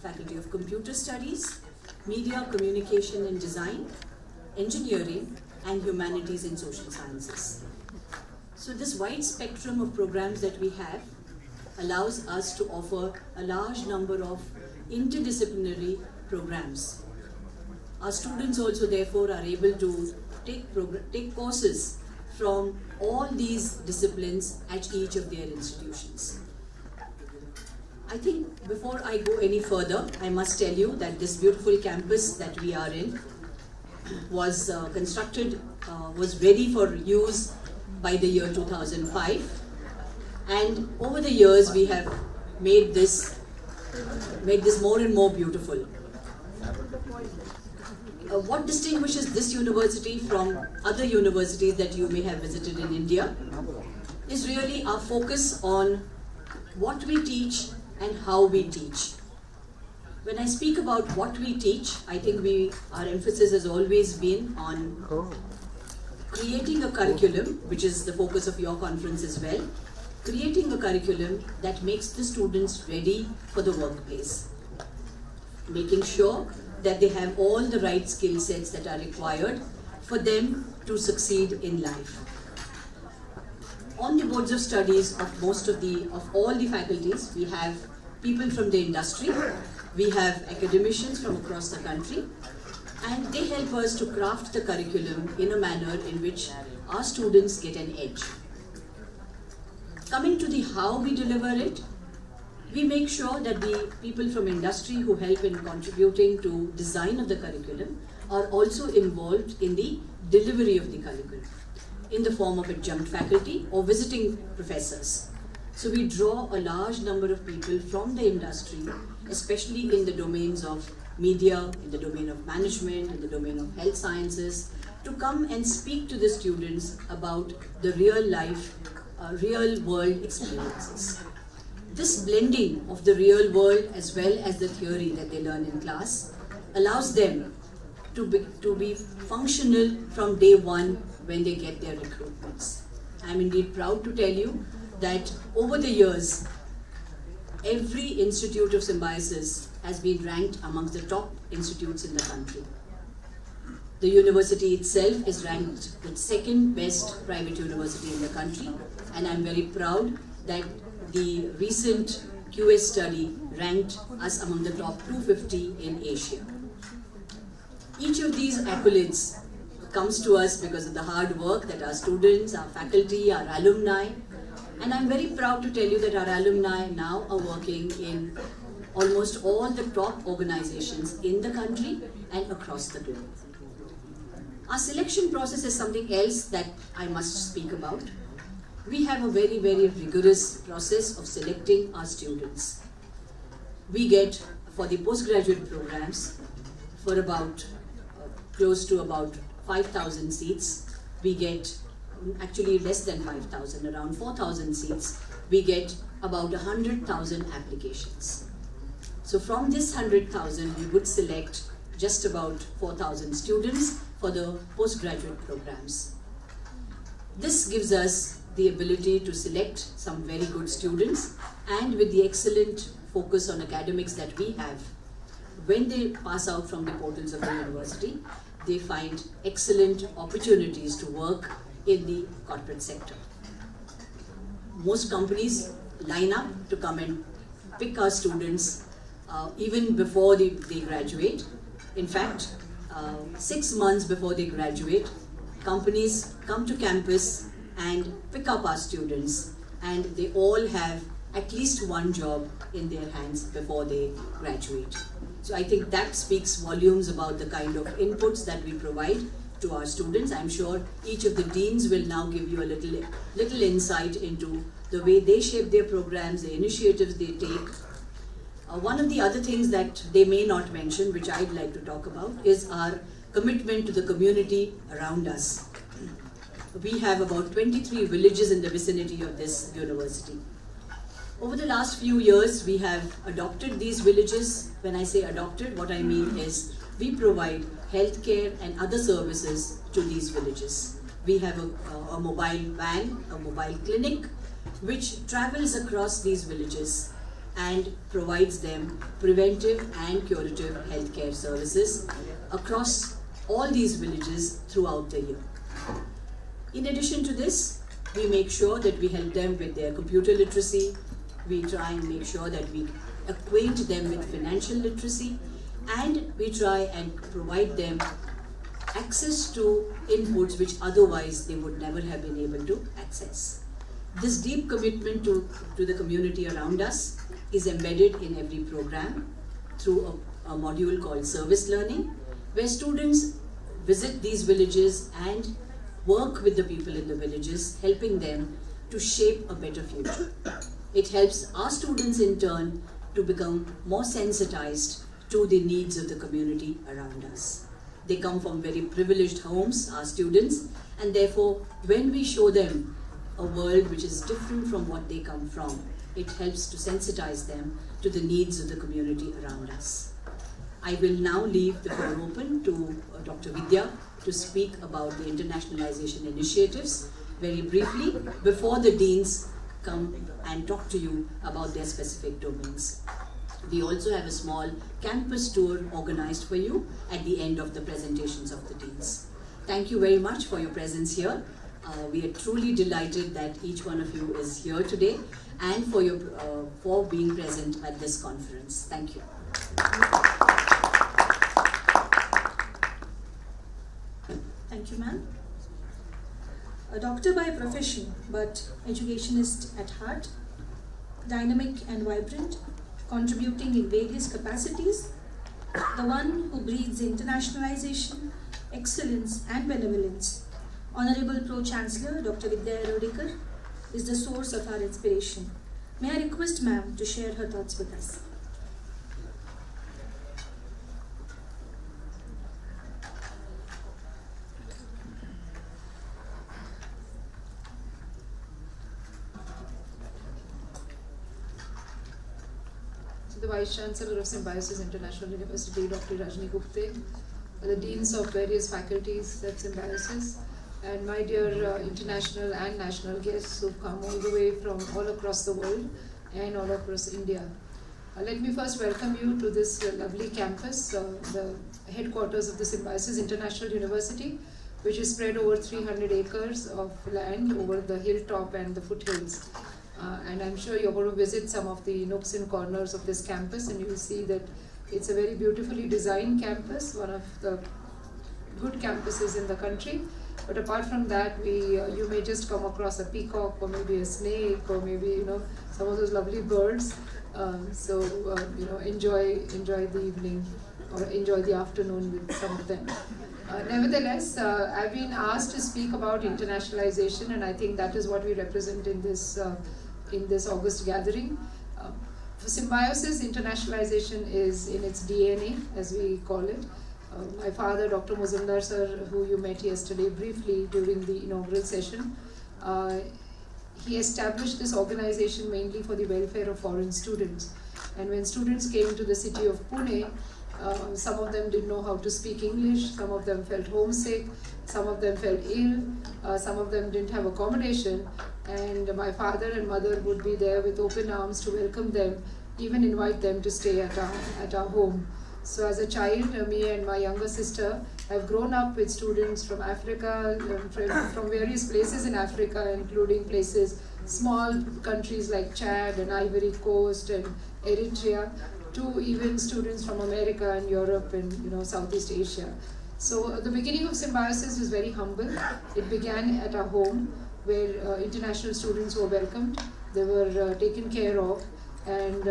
Faculty of Computer Studies, Media, Communication and Design, Engineering, and Humanities and Social Sciences. So this wide spectrum of programs that we have allows us to offer a large number of interdisciplinary programs. Our students also therefore are able to take courses from all these disciplines at each of their institutions. I think before I go any further, I must tell you that this beautiful campus that we are in was constructed, was ready for use by the year 2005, and over the years we have made this more and more beautiful. What distinguishes this university from other universities that you may have visited in India is really our focus on what we teach and how we teach. When I speak about what we teach, I think our emphasis has always been on creating a curriculum, which is the focus of your conference as well, creating a curriculum that makes the students ready for the workplace, making sure that they have all the right skill sets that are required for them to succeed in life. On the boards of studies of all the faculties, we have people from the industry, we have academicians from across the country, and they help us to craft the curriculum in a manner in which our students get an edge. Coming to the how we deliver it, we make sure that the people from industry who help in contributing to design of the curriculum are also involved in the delivery of the curriculum in the form of adjunct faculty or visiting professors. So we draw a large number of people from the industry, especially in the domains of media, in the domain of management, in the domain of health sciences, to come and speak to the students about the real life, real world experiences. This blending of the real world as well as the theory that they learn in class allows them to be functional from day one when they get their recruitments. I'm indeed proud to tell you that over the years, every institute of Symbiosis has been ranked amongst the top institutes in the country. The university itself is ranked the second best private university in the country, and I'm very proud that the recent QS study ranked us among the top 250 in Asia. Each of these accolades comes to us because of the hard work that our students, our faculty, our alumni, and I'm very proud to tell you that our alumni now are working in almost all the top organizations in the country and across the globe. Our selection process is something else that I must speak about. We have a very, very rigorous process of selecting our students. We get, for the postgraduate programs, for about close to about 5,000 seats, we get actually less than 5,000, around 4,000 seats, we get about 100,000 applications. So from this 100,000, we would select just about 4,000 students for the postgraduate programs. This gives us the ability to select some very good students, and with the excellent focus on academics that we have, when they pass out from the portals of the university, they find excellent opportunities to work in the corporate sector. Most companies line up to come and pick our students even before they graduate. In fact, 6 months before they graduate, companies come to campus and pick up our students, and they all have at least one job in their hands before they graduate. So I think that speaks volumes about the kind of inputs that we provide to our students. I'm sure each of the deans will now give you a little insight into the way they shape their programs, the initiatives they take. One of the other things that they may not mention, which I'd like to talk about, is our commitment to the community around us. We have about 23 villages in the vicinity of this university. Over the last few years, we have adopted these villages. When I say adopted, what I mean is we provide healthcare and other services to these villages. We have a mobile van, a mobile clinic, which travels across these villages and provides them preventive and curative healthcare services across all these villages throughout the year. In addition to this, we make sure that we help them with their computer literacy. We try and make sure that we acquaint them with financial literacy, and we try and provide them access to inputs which otherwise they would never have been able to access. This deep commitment to the community around us is embedded in every program through a module called Service Learning, where students visit these villages and work with the people in the villages, helping them to shape a better future. It helps our students in turn to become more sensitized to the needs of the community around us. They come from very privileged homes, our students, and therefore when we show them a world which is different from what they come from, it helps to sensitize them to the needs of the community around us. I will now leave the floor open to Dr. Vidya to speak about the internationalization initiatives very briefly before the deans come and talk to you about their specific domains. We also have a small campus tour organized for you at the end of the presentations of the deans. Thank you very much for your presence here. We are truly delighted that each one of you is here today and for being present at this conference. Thank you. Thank you, ma'am. A doctor by profession, but educationist at heart, dynamic and vibrant, contributing in various capacities, the one who breathes internationalization, excellence and benevolence. Honorable Pro-Chancellor Dr. Vidya Erodikar is the source of our inspiration. May I request ma'am to share her thoughts with us. The Vice Chancellor of Symbiosis International University, Dr. Rajni Gupte, the Deans of various faculties at Symbiosis, and my dear international and national guests who've come all the way from all across the world and all across India. Let me first welcome you to this lovely campus, the headquarters of the Symbiosis International University, which is spread over 300 acres of land over the hilltop and the foothills. And I'm sure you're going to visit some of the nooks and corners of this campus, and you will see that it's a very beautifully designed campus, one of the good campuses in the country. But apart from that, you may just come across a peacock, or maybe a snake, or maybe some of those lovely birds. So enjoy the evening or enjoy the afternoon with some of them. Nevertheless, I've been asked to speak about internationalization, and I think that is what we represent in this August gathering. For Symbiosis, internationalization is in its DNA, as we call it. My father, Dr. Muzumdar sir, who you met yesterday briefly during the inaugural session, he established this organization mainly for the welfare of foreign students. And when students came to the city of Pune, some of them didn't know how to speak English, some of them felt homesick, some of them felt ill, some of them didn't have accommodation, and my father and mother would be there with open arms to welcome them, even invite them to stay at our home. So as a child, me and my younger sister have grown up with students from Africa, from various places in Africa, including places, small countries like Chad and Ivory Coast and Eritrea, to even students from America and Europe and Southeast Asia. So the beginning of Symbiosis was very humble. It began at our home, where international students were welcomed. They were taken care of, and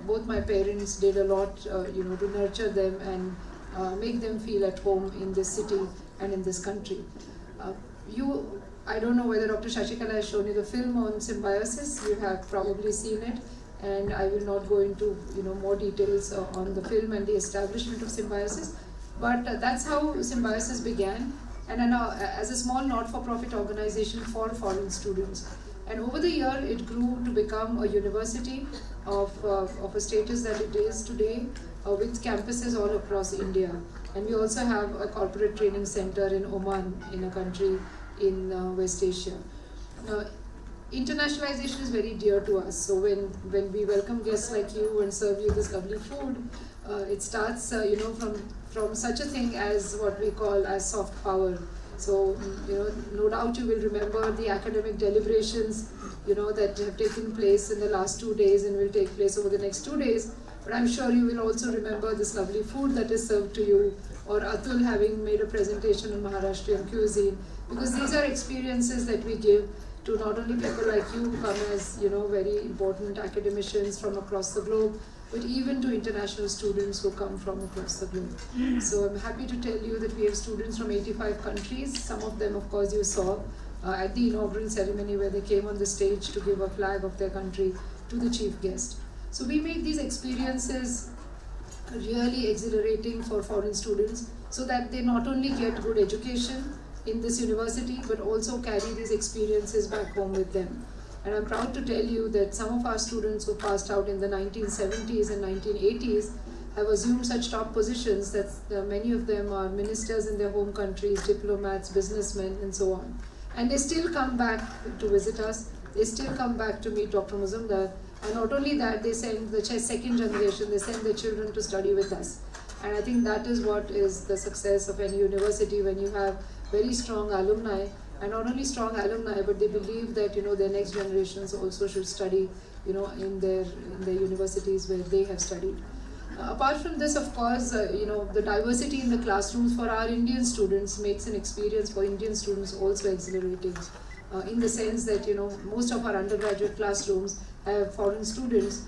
both my parents did a lot, to nurture them and make them feel at home in this city and in this country. I don't know whether Dr. Shashikala has shown you the film on Symbiosis. You have probably seen it, and I will not go into more details on the film and the establishment of Symbiosis. But that's how Symbiosis began, and as a small not-for-profit organization for foreign students. And over the year, it grew to become a university of a status that it is today, with campuses all across India. And we also have a corporate training center in Oman, in a country in West Asia. internationalization is very dear to us. So when we welcome guests like you and serve you this lovely food, it starts from such a thing as what we call as soft power. So no doubt you will remember the academic deliberations that have taken place in the last 2 days and will take place over the next 2 days. But I'm sure you will also remember this lovely food that is served to you, or Atul having made a presentation on Maharashtrian cuisine, because these are experiences that we give to not only people like you who come as very important academicians from across the globe, but even to international students who come from across the globe. So I'm happy to tell you that we have students from 85 countries. Some of them, of course, you saw at the inaugural ceremony where they came on the stage to give a flag of their country to the chief guest. So we make these experiences really exhilarating for foreign students, so that they not only get good education in this university, but also carry these experiences back home with them. And I'm proud to tell you that some of our students who passed out in the 1970s and 1980s have assumed such top positions that many of them are ministers in their home countries, diplomats, businessmen, and so on. And they still come back to visit us. They still come back to meet Dr. Mazumdar. And not only that, they send the second generation, they send their children to study with us. And I think that is what is the success of any university, when you have very strong alumni, and not only strong alumni, but they believe that their next generations also should study in their universities where they have studied. Apart from this, of course, the diversity in the classrooms for our Indian students makes an experience for Indian students also exhilarating. In the sense that most of our undergraduate classrooms have foreign students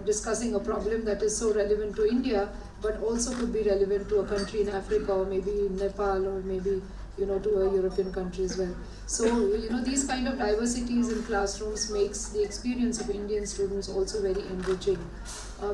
discussing a problem that is so relevant to India, but also could be relevant to a country in Africa, or maybe in Nepal, or maybe to a European country as well. So these kind of diversities in classrooms makes the experience of Indian students also very enriching.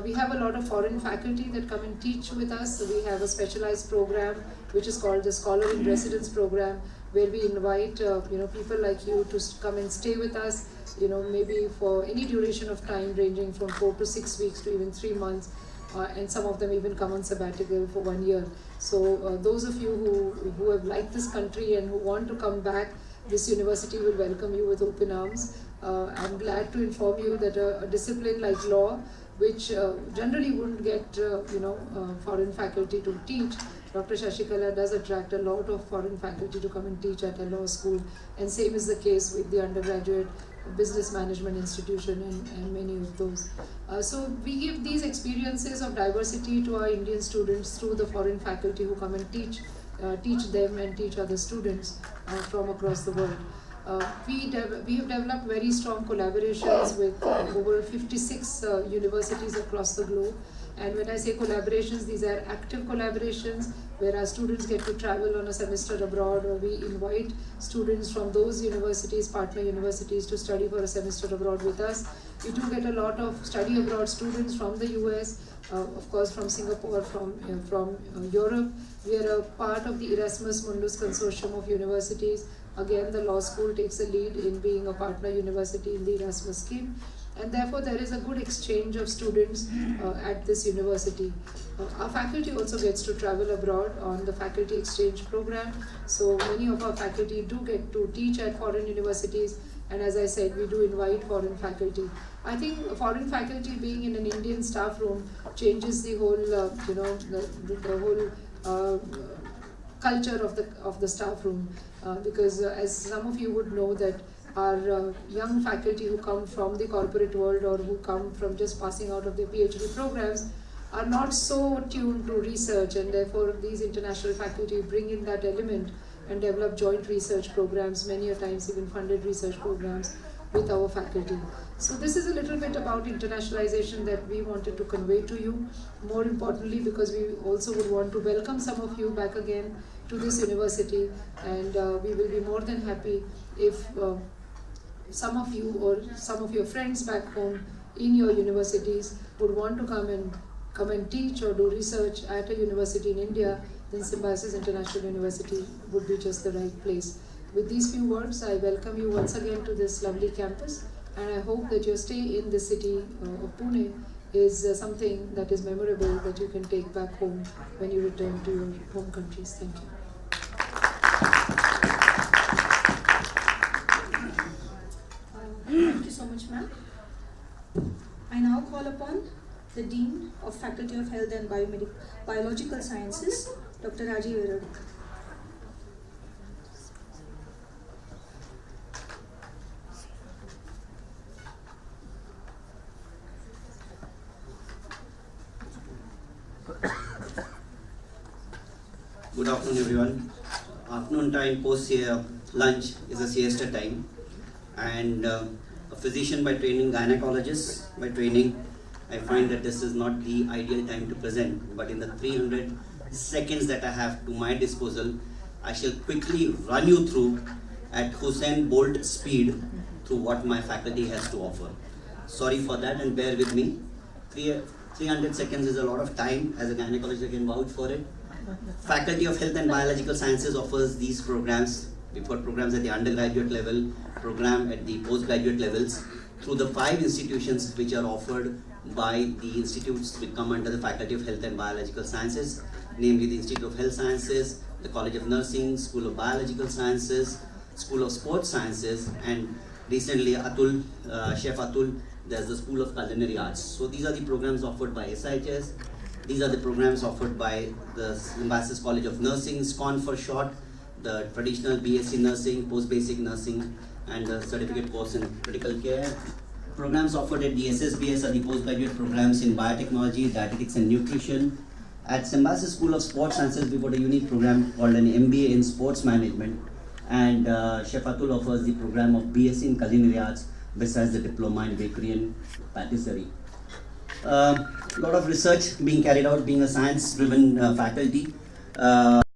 We have a lot of foreign faculty that come and teach with us. So we have a specialized program which is called the Scholar in Residence program, where we invite people like you to come and stay with us, maybe for any duration of time ranging from 4 to 6 weeks to even 3 months, and some of them even come on sabbatical for 1 year. So those of you who have liked this country and who want to come back, this university will welcome you with open arms. I'm glad to inform you that a discipline like law, which generally wouldn't get foreign faculty to teach, Dr. Shashikala does attract a lot of foreign faculty to come and teach at a law school, and same is the case with the undergraduate business management institution and many of those. So we give these experiences of diversity to our Indian students through the foreign faculty who come and teach them and teach other students from across the world. We have developed very strong collaborations with over 56 universities across the globe. And when I say collaborations, these are active collaborations where our students get to travel on a semester abroad, or we invite students from those universities, partner universities, to study for a semester abroad with us. We do get a lot of study abroad students from the US, of course from Singapore, from Europe. We are a part of the Erasmus Mundus Consortium of universities. Again, the law school takes a lead in being a partner university in the Erasmus scheme. And therefore, there is a good exchange of students at this university. Our faculty also gets to travel abroad on the faculty exchange program. So many of our faculty do get to teach at foreign universities. And as I said, we do invite foreign faculty. I think foreign faculty being in an Indian staff room changes the whole, the whole culture of the staff room. Because as some of you would know that our young faculty who come from the corporate world, or who come from just passing out of their PhD programs, are not so tuned to research, and therefore these international faculty bring in that element and develop joint research programs, many a times even funded research programs with our faculty. So this is a little bit about internationalization that we wanted to convey to you. More importantly, because we also would want to welcome some of you back again to this university, and we will be more than happy if some of you or some of your friends back home in your universities would want to come and teach or do research at a university in India. Then Symbiosis International University would be just the right place. With these few words, I welcome you once again to this lovely campus, and I hope that your stay in the city of Pune is something that is memorable, that you can take back home when you return to your home countries. Thank you. call upon the Dean of Faculty of Health and Biological Sciences, Dr. Rajiv Erodik. Good afternoon, everyone. Afternoon time post lunch is a siesta time, and a physician by training, gynecologist by training, I find that this is not the ideal time to present. But in the 300 seconds that I have to my disposal, I shall quickly run you through at Hussein Bolt speed through what my faculty has to offer. Sorry for that, and bear with me. 300 seconds is a lot of time. As a gynecologist, I can vouch for it. Faculty of Health and Biological Sciences offers these programs. We've got programs at the undergraduate level, program at the postgraduate levels, through the 5 institutions which are offered by the institutes which come under the Faculty of Health and Biological Sciences, namely the Institute of Health Sciences, the College of Nursing, School of Biological Sciences, School of Sports Sciences, and recently Atul, Chef Atul, there's the School of Culinary Arts. So these are the programs offered by SIHS. These are the programs offered by the Symbiosis College of Nursing, SCON for short, the traditional BSc Nursing, Post-Basic Nursing, and the certificate course in critical care. Programs offered at the SSBS are the postgraduate programs in biotechnology, dietetics, and nutrition. At Symbiosis School of Sports Sciences, we've got a unique program called an MBA in Sports Management, and Chef Atul offers the program of BSc in Culinary Arts, besides the diploma in bakery and patisserie. A lot of research being carried out, being a science-driven faculty.